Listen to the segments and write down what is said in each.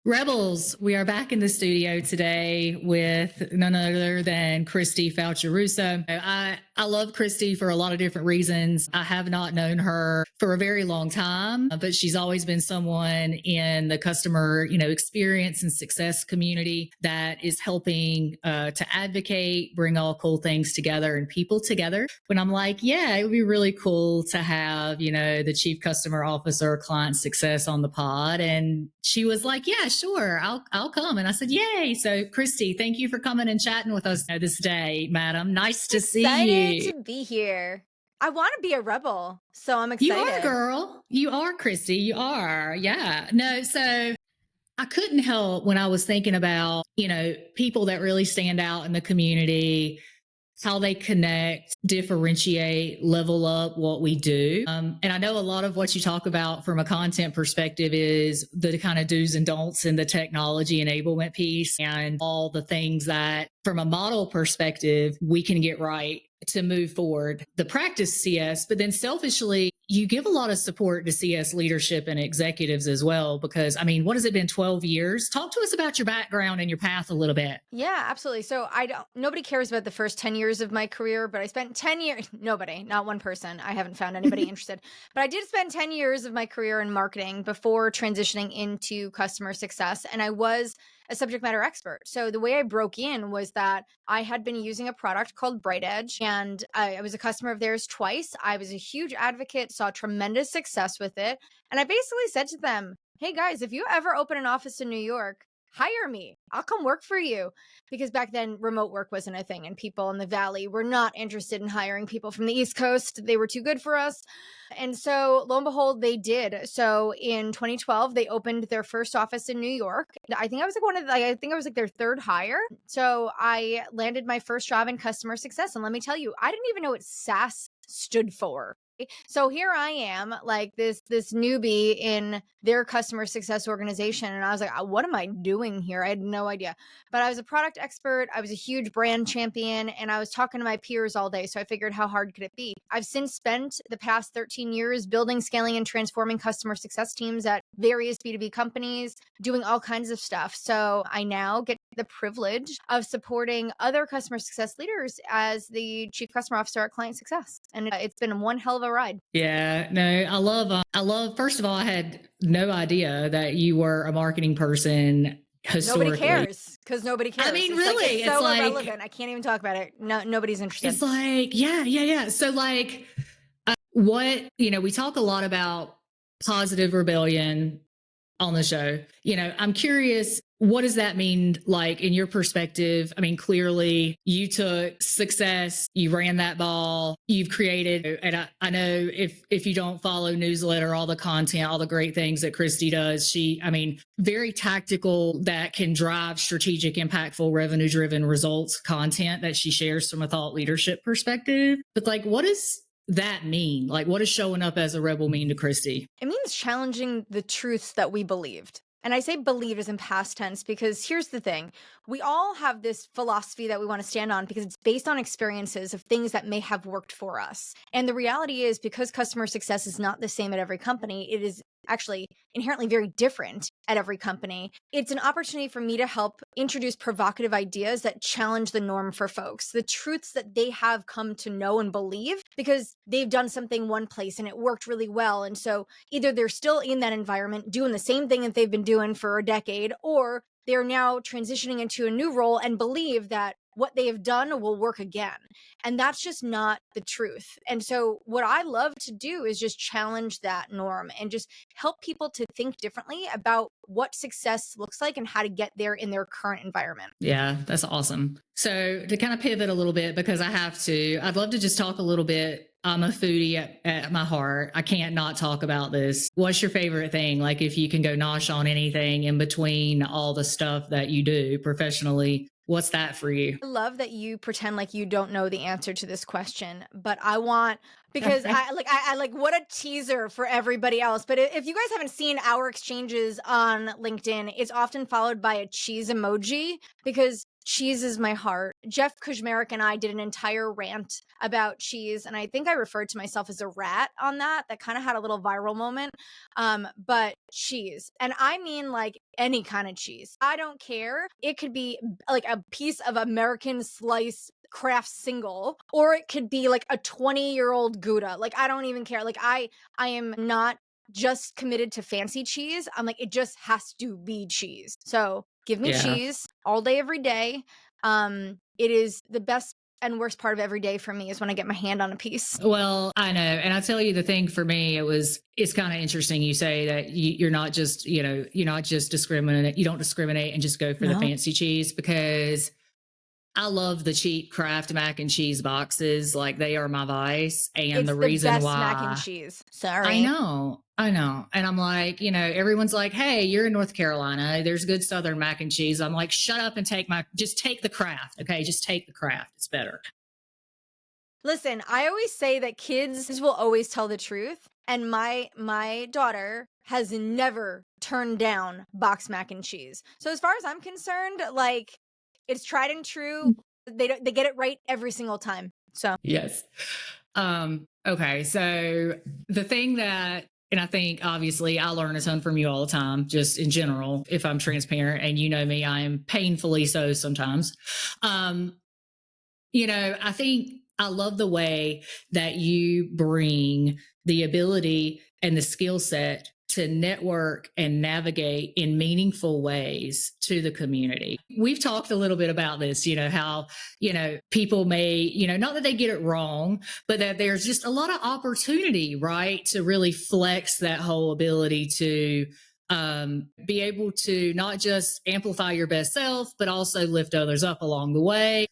Rebels, we are back in the studio today with none other than Kristi Faltorusso. I love Kristi for a lot of different reasons. I have not known her for a very long time, but she's always been someone in the customer, experience and success community that is helping to advocate, bring all cool things together and people together. When I'm like, yeah, it would be really cool to have, the Chief Customer Officer of ClientSuccess on the pod. And she was like, yeah, sure, I'll come. And I said, yay. So Kristi, thank you for coming and chatting with us this day, madam. Nice to see you. Excited to be here. I want to be a rebel, so I'm You are, excited. girl. You are, Kristi. You are. Yeah. No, so I couldn't help when I was thinking about, people that really stand out in the community, how they connect, differentiate, level up what we do. And I know a lot of what you talk about from a content perspective is the kind of do's and don'ts in the technology enablement piece and all the things that from a model perspective, we can get right to move forward the practice CS, but then selfishly, you give a lot of support to CS leadership and executives as well, because what has it been, 12 years? Talk to us about your background and your path a little bit. Yeah, absolutely. So nobody cares about the first 10 years of my career, but I spent 10 years, nobody, not one person. I haven't found anybody interested, but I did spend 10 years of my career in marketing before transitioning into customer success. And I was a subject matter expert. So the way I broke in was that I had been using a product called Bright Edge, and I was a customer of theirs twice. I was a huge advocate, saw tremendous success with it. And I basically said to them, hey guys, if you ever open an office in New York, hire me. I'll come work for you. Because back then, remote work wasn't a thing, and people in the Valley were not interested in hiring people from the East Coast. They were too good for us. And so, lo and behold, they did. So in 2012, they opened their first office in New York. I think I was I think I was like their third hire. So I landed my first job in customer success. And let me tell you, I didn't even know what SaaS stood for. So here I am, like this newbie in their customer success organization, and I was like, what am I doing here? I had no idea. But I was a product expert, I was a huge brand champion, and I was talking to my peers all day. So I figured, how hard could it be? I've since spent the past 13 years building, scaling, and transforming customer success teams at various B2B companies, doing all kinds of stuff. So I now get the privilege of supporting other customer success leaders as the Chief Customer Officer at ClientSuccess. And it's been one hell of a ride. Yeah, no, I love, first of all, I had no idea that you were a marketing person historically. Nobody cares because nobody cares. Really, it's so irrelevant. I can't even talk about it. No, nobody's interested. It's like, yeah. So like, we talk a lot about positive rebellion on the show. I'm curious, what does that mean, like, in your perspective? Clearly you took success, you ran that ball, you've created, and I know if you don't follow newsletter, all the content, all the great things that Kristi does, very tactical, that can drive strategic, impactful, revenue-driven results content that she shares from a thought leadership perspective. But like, what does that mean? Like, what does showing up as a rebel mean to Kristi? It means challenging the truths that we believed. And I say believed as in past tense because here's the thing. We all have this philosophy that we want to stand on because it's based on experiences of things that may have worked for us. And the reality is, because customer success is not the same at every company, it is actually inherently very different at every company. It's an opportunity for me to help introduce provocative ideas that challenge the norm for folks, the truths that they have come to know and believe because they've done something one place and it worked really well. And so either they're still in that environment doing the same thing that they've been doing for a decade, or they're now transitioning into a new role and believe that what they have done will work again. And that's just not the truth. And so what I love to do is just challenge that norm and just help people to think differently about what success looks like and how to get there in their current environment. Yeah, that's awesome. So to kind of pivot a little bit, because I'd love to just talk a little bit. I'm a foodie at my heart. I can't not talk about this. What's your favorite thing? Like, if you can go nosh on anything in between all the stuff that you do professionally, what's that for you? I love that you pretend like you don't know the answer to this question, but I want, because I like, what a teaser for everybody else. But if you guys haven't seen our exchanges on LinkedIn, it's often followed by a cheese emoji because Cheese is my heart. Jeff Kushmerek and I did an entire rant about cheese, and I think I referred to myself as a rat on that. That kind of had a little viral moment. But cheese, and I mean like any kind of cheese. I don't care. It could be like a piece of American slice Kraft single, or it could be like a 20-year-old Gouda. Like, I don't even care. Like, I am not just committed to fancy cheese. I'm like, it just has to be cheese. So give me Yeah. cheese all day, every day. It is the best and worst part of every day for me is when I get my hand on a piece. Well, I know. And I tell you, the thing for me, it's kind of interesting. You say that you're not just, you're not just discriminate. You don't discriminate and just go for the fancy cheese, because I love the cheap Kraft mac and cheese boxes. Like, they are my vice. And It's the reason best why mac and cheese. Sorry. I know. And I'm like, everyone's like, hey, you're in North Carolina. There's good Southern mac and cheese. I'm like, shut up and just take the Kraft. Okay. Just take the Kraft. It's better. Listen, I always say that kids will always tell the truth. And my daughter has never turned down box mac and cheese. So as far as I'm concerned, like, it's tried and true. They get it right every single time. So yes. Okay. So the thing that, and I think obviously I learn a ton from you all the time, just in general, if I'm transparent, and you know me, I am painfully so sometimes. I think I love the way that you bring the ability and the skill set to network and navigate in meaningful ways to the community. We've talked a little bit about this, how, people may, not that they get it wrong, but that there's just a lot of opportunity, right, to really flex that whole ability to be able to not just amplify your best self, but also lift others up along the way.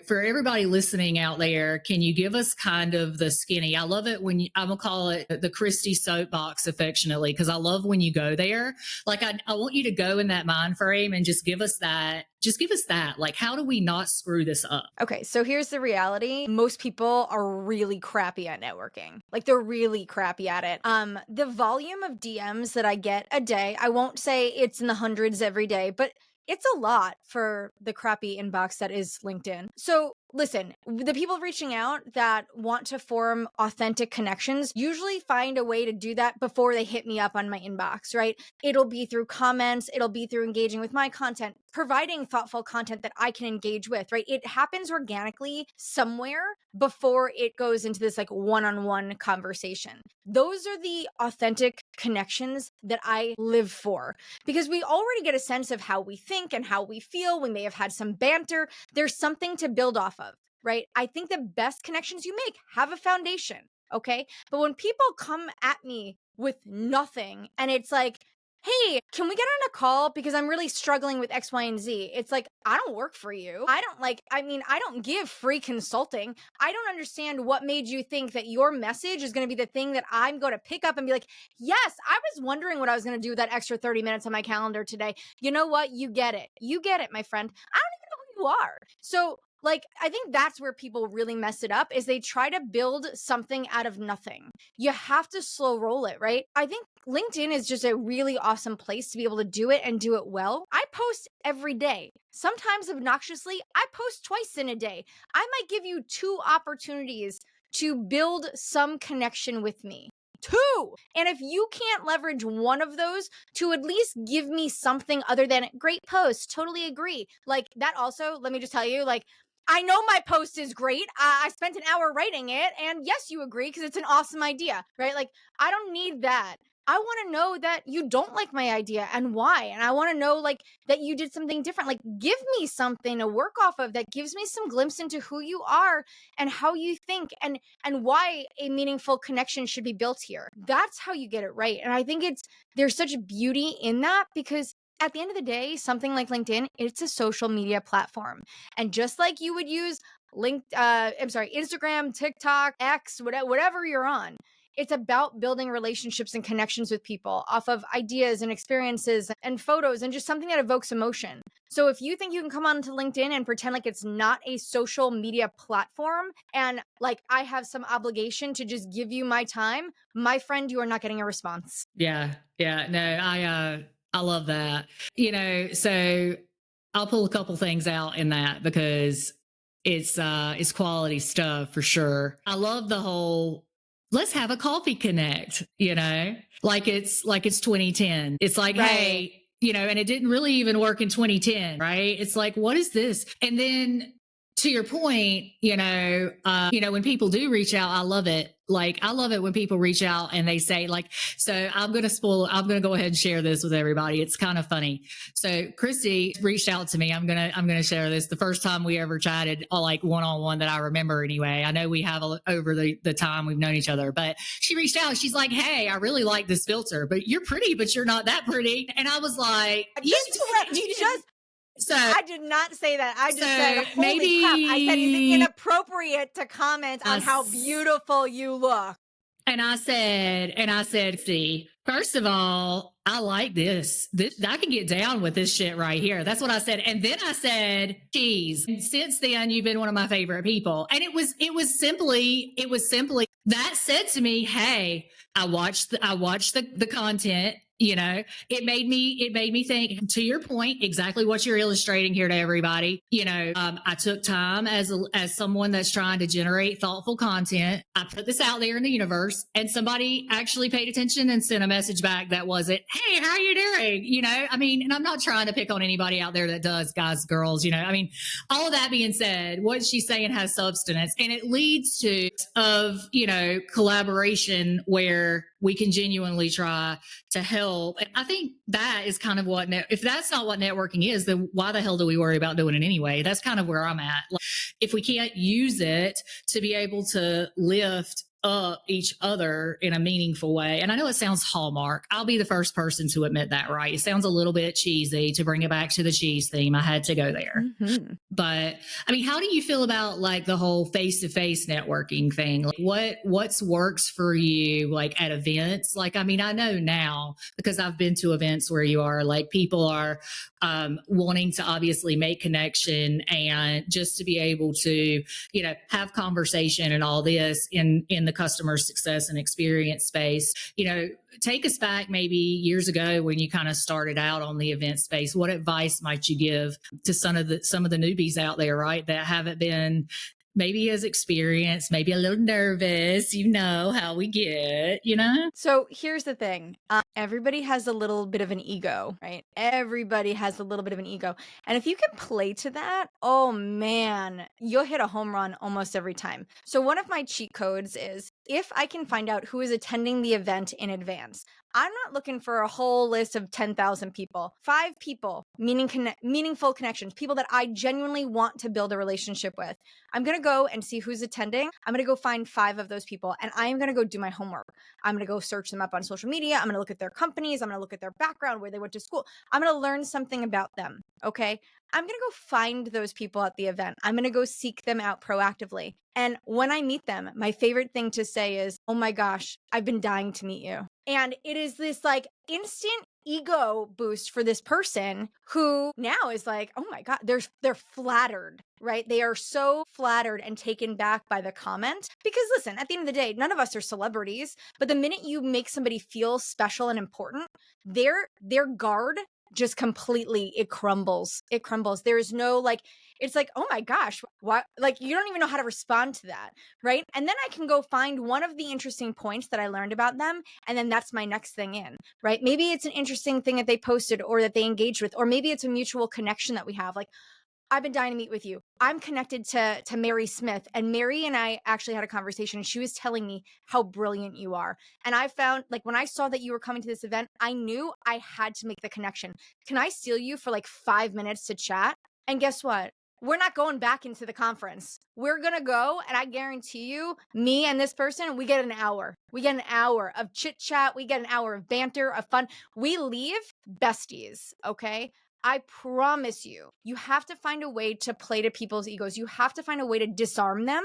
For everybody listening out there, can you give us kind of the skinny? I love it when I'm going to call it the Kristi soapbox affectionately, because I love when you go there. Like, I want you to go in that mind frame and just give us that. Like, how do we not screw this up? Okay, so here's the reality. Most people are really crappy at networking. Like, they're really crappy at it. The volume of DMs that I get a day, I won't say it's in the hundreds every day, but it's a lot for the crappy inbox that is LinkedIn. So listen, the people reaching out that want to form authentic connections usually find a way to do that before they hit me up on my inbox, right? It'll be through comments, it'll be through engaging with my content, providing thoughtful content that I can engage with, right? It happens organically somewhere before it goes into this like one-on-one conversation. Those are the authentic connections that I live for, because we already get a sense of how we think and how we feel. We may have had some banter. There's something to build off of, right? I think the best connections you make have a foundation, okay? But when people come at me with nothing and it's like, hey, can we get on a call because I'm really struggling with X, Y, and Z? It's like, I don't work for you. I don't give free consulting. I don't understand what made you think that your message is going to be the thing that I'm going to pick up and be like, yes, I was wondering what I was going to do with that extra 30 minutes on my calendar today. You know what? You get it. You get it, my friend. I don't even know who you are. So like, I think that's where people really mess it up, is they try to build something out of nothing. You have to slow roll it, right? I think LinkedIn is just a really awesome place to be able to do it and do it well. I post every day. Sometimes obnoxiously, I post twice in a day. I might give you 2 opportunities to build some connection with me. 2. And if you can't leverage one of those to at least give me something other than great post, totally agree. Like, that also, let me just tell you, like, I know my post is great. I spent an hour writing it. And yes, you agree because it's an awesome idea, right? Like, I don't need that. I want to know that you don't like my idea and why. And I want to know like that you did something different. Like, give me something to work off of that gives me some glimpse into who you are and how you think and why a meaningful connection should be built here. That's how you get it right. And I think there's such beauty in that, because at the end of the day, something like LinkedIn, it's a social media platform. And just like you would use Instagram, TikTok, X, whatever you're on, it's about building relationships and connections with people off of ideas and experiences and photos and just something that evokes emotion. So if you think you can come onto LinkedIn and pretend like it's not a social media platform and like I have some obligation to just give you my time, my friend, you are not getting a response. Yeah. No, I love that. So I'll pull a couple things out in that because it's quality stuff for sure. I love the whole let's have a coffee connect, like it's 2010. It's like, Right. hey, and it didn't really even work in 2010, right? It's like, what is this? And then to your point, when people do reach out, I love it. Like, I love it when people reach out and they say, like, so I'm going to go ahead and share this with everybody. It's kind of funny. So Kristi reached out to me. I'm going to share this. The first time we ever chatted, like one-on-one that I remember anyway. I know we have over the time we've known each other, but she reached out. She's like, hey, I really like this filter, but you're pretty, but you're not that pretty. And I was like, So I did not say that. I just said, holy maybe, crap. I said, is it inappropriate to comment on how beautiful you look? And I said, see, first of all, I like this. I can get down with this shit right here. That's what I said. And then I said, geez, and since then you've been one of my favorite people. And it was simply that said to me, hey, I watched the content. It made me think, to your point, exactly what you're illustrating here to everybody. I took time as someone that's trying to generate thoughtful content. I put this out there in the universe, and somebody actually paid attention and sent a message back that wasn't, hey, how are you doing? And I'm not trying to pick on anybody out there that does, guys, girls, all of that being said, what she's saying has substance, and it leads to collaboration where we can genuinely try to help. And I think that is kind of if that's not what networking is, then why the hell do we worry about doing it anyway? That's kind of where I'm at. Like, if we can't use it to be able to lift up each other in a meaningful way. And I know it sounds Hallmark. I'll be the first person to admit that, right? It sounds a little bit cheesy to bring it back to the cheese theme. I had to go there. Mm-hmm. But how do you feel about like the whole face-to-face networking thing? Like what's works for you, like at events? Like, I know now because I've been to events where you are like people are wanting to obviously make connection and just to be able to, have conversation and all this in the customer success and experience space. Take us back maybe years ago when you kind of started out on the event space. What advice might you give to some of the newbies out there, right, that haven't been maybe as experienced, maybe a little nervous, how we get, So here's the thing. Everybody has a little bit of an ego, right? Everybody has a little bit of an ego. And if you can play to that, oh man, you'll hit a home run almost every time. So one of my cheat codes is if I can find out who is attending the event in advance. I'm not looking for a whole list of 10,000 people. 5 people, meaningful connections, people that I genuinely want to build a relationship with. I'm going to go and see who's attending. I'm going to go find 5 of those people, and I am going to go do my homework. I'm going to go search them up on social media. I'm going to look at their companies. I'm going to look at their background, where they went to school. I'm going to learn something about them, okay? I'm going to go find those people at the event. I'm going to go seek them out proactively. And when I meet them, my favorite thing to say is, oh my gosh, I've been dying to meet you. And it is this like instant ego boost for this person who now is like, oh my God, they're flattered, right? They are so flattered and taken back by the comment. Because listen, at the end of the day, none of us are celebrities, but the minute you make somebody feel special and important, their guard just completely, it crumbles. It crumbles. There is no like, it's like, oh my gosh, what? Like, you don't even know how to respond to that, right? And then I can go find one of the interesting points that I learned about them. And then that's my next thing in, right? Maybe it's an interesting thing that they posted or that they engaged with, or maybe it's a mutual connection that we have. Like, I've been dying to meet with you. I'm connected to Mary Smith, and Mary and I actually had a conversation, and she was telling me how brilliant you are. And I found, like, when I saw that you were coming to this event, I knew I had to make the connection. Can I steal you for like 5 minutes to chat? And guess what? We're not going back into the conference. We're going to go, and I guarantee you, me and this person, we get an hour. We get an hour of chit chat. We get an hour of banter, of fun. We leave besties, okay? I promise you, you have to find a way to play to people's egos. You have to find a way to disarm them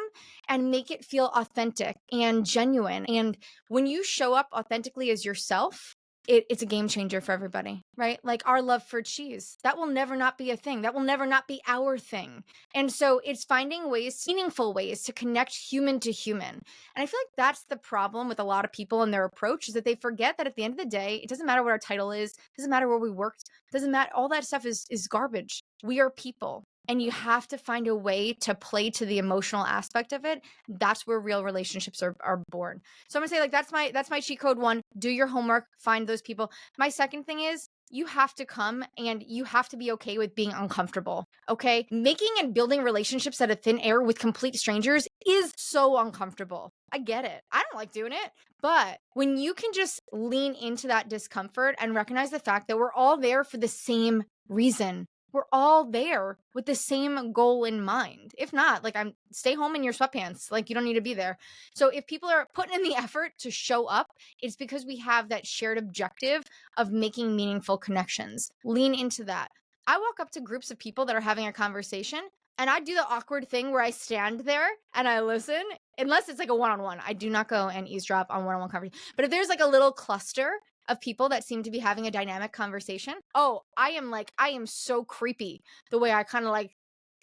and make it feel authentic and genuine. And when you show up authentically as yourself, it's a game changer for everybody, right? Like our love for cheese, that will never not be a thing. That will never not be our thing. And so it's finding ways, meaningful ways to connect human to human. And I feel like that's the problem with a lot of people and their approach, is that they forget that at the end of the day, it doesn't matter what our title is, it doesn't matter where we worked, it doesn't matter. All that stuff is garbage. We are people. And you have to find a way to play to the emotional aspect of it. That's where real relationships are born. So I'm gonna say, like, that's my cheat code one. Do your homework, find those people. My second thing is, you have to come and you have to be okay with being uncomfortable. Okay. Making and building relationships out of thin air with complete strangers is so uncomfortable. I get it. I don't like doing it. But when you can just lean into that discomfort and recognize the fact that we're all there for the same reason, we're all there with the same goal in mind. If not, like, stay home in your sweatpants. Like, you don't need to be there. So if people are putting in the effort to show up, it's because we have that shared objective of making meaningful connections. Lean into that. I walk up to groups of people that are having a conversation, and I do the awkward thing where I stand there and I listen, unless it's like a one-on-one. I do not go and eavesdrop on one-on-one conversation. But if there's like a little cluster of people that seem to be having a dynamic conversation, oh, I am so creepy the way I kind of like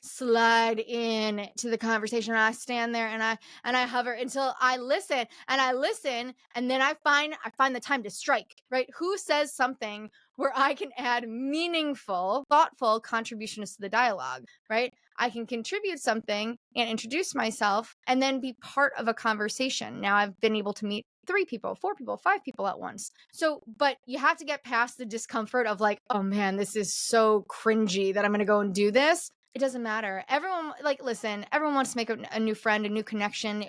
slide in to the conversation, and I stand there and I hover until I listen, and then I find the time to strike, right? Who says something where I can add meaningful, thoughtful contributions to the dialogue, right? I can contribute something and introduce myself and then be part of a conversation. Now I've been able to meet 3 people, 4 people, 5 people at once. So, but you have to get past the discomfort of like, oh man, this is so cringy that I'm going to go and do this. It doesn't matter. Everyone, like, listen, everyone wants to make a new friend, a new connection.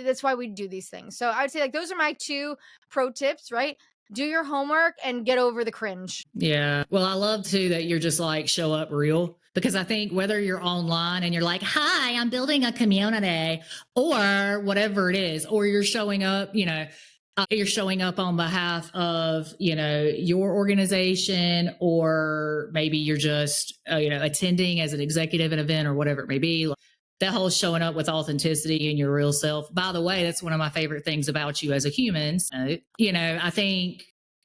That's why we do these things. So I would say, like, those are my 2 pro tips, right? Do your homework and get over the cringe. Yeah. Well, I love too that you're just like, show up real, because I think whether you're online and you're like, hi, I'm building a community, or whatever it is, or you're showing up, you're showing up on behalf of, your organization, or maybe you're just, attending as an executive at an event or whatever it may be. That whole showing up with authenticity and your real self. By the way, that's one of my favorite things about you as a human. I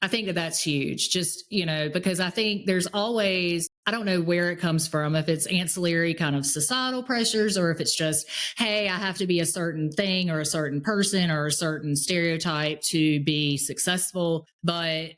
think that that's huge, just, because I think there's always, I don't know where it comes from, if it's ancillary kind of societal pressures, or if it's just, hey, I have to be a certain thing or a certain person or a certain stereotype to be successful. But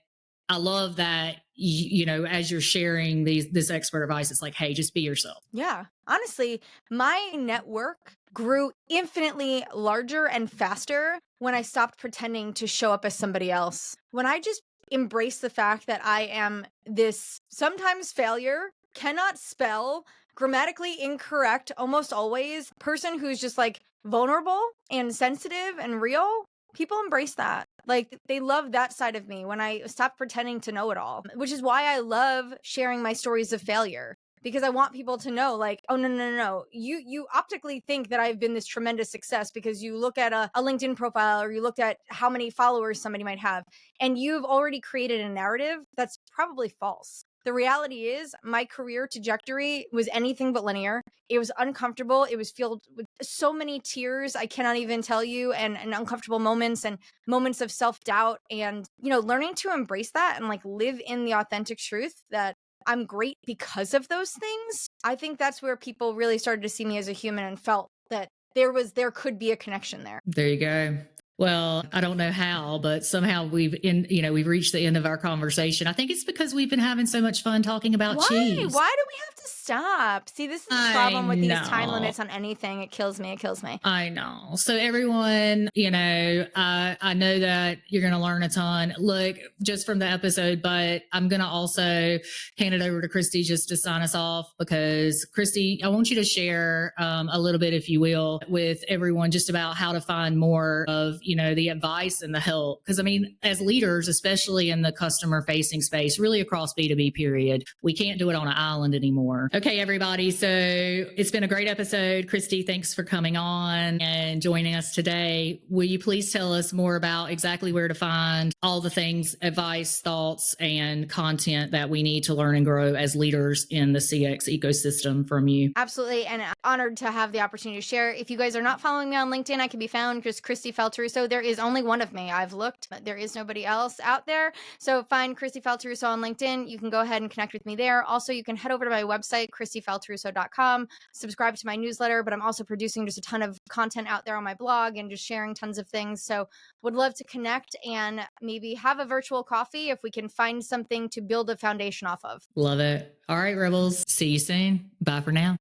I love that, as you're sharing this expert advice, it's like, hey, just be yourself. Yeah. Honestly, my network grew infinitely larger and faster when I stopped pretending to show up as somebody else. When I just embraced the fact that I am this sometimes failure, cannot spell, grammatically incorrect, almost always, person who's just like vulnerable and sensitive and real. People embrace that. Like, they love that side of me when I stopped pretending to know it all, which is why I love sharing my stories of failure, because I want people to know, like, oh, no. You optically think that I've been this tremendous success because you look at a LinkedIn profile, or you looked at how many followers somebody might have, and you've already created a narrative that's probably false. The reality is, my career trajectory was anything but linear. It was uncomfortable. It was filled with so many tears I cannot even tell you, and uncomfortable moments and moments of self-doubt, and, learning to embrace that and like live in the authentic truth that I'm great because of those things. I think that's where people really started to see me as a human and felt that there could be a connection there. There you go. Well, I don't know how, but somehow we've reached the end of our conversation. I think it's because we've been having so much fun talking about cheese. Why do we have to stop? See, this is the problem with these time limits on anything. It kills me. I know. So everyone, I know that you're going to learn a ton, look, just from the episode, but I'm going to also hand it over to Kristi just to sign us off, because Kristi, I want you to share a little bit, if you will, with everyone just about how to find more of, the advice and the help. Because as leaders, especially in the customer facing space, really across B2B period, we can't do it on an island anymore. more. Okay, everybody. So it's been a great episode. Kristi, thanks for coming on and joining us today. Will you please tell us more about exactly where to find all the things, advice, thoughts, and content that we need to learn and grow as leaders in the CX ecosystem from you? Absolutely. And honored to have the opportunity to share. If you guys are not following me on LinkedIn, I can be found just Kristi Faltorusso. There is only one of me. I've looked, but there is nobody else out there. So find Kristi Faltorusso on LinkedIn. You can go ahead and connect with me there. Also, you can head over to my website, kristifaltorusso.com, subscribe to my newsletter, but I'm also producing just a ton of content out there on my blog and just sharing tons of things. So would love to connect and maybe have a virtual coffee if we can find something to build a foundation off of. Love it. All right, Rebels. See you soon. Bye for now.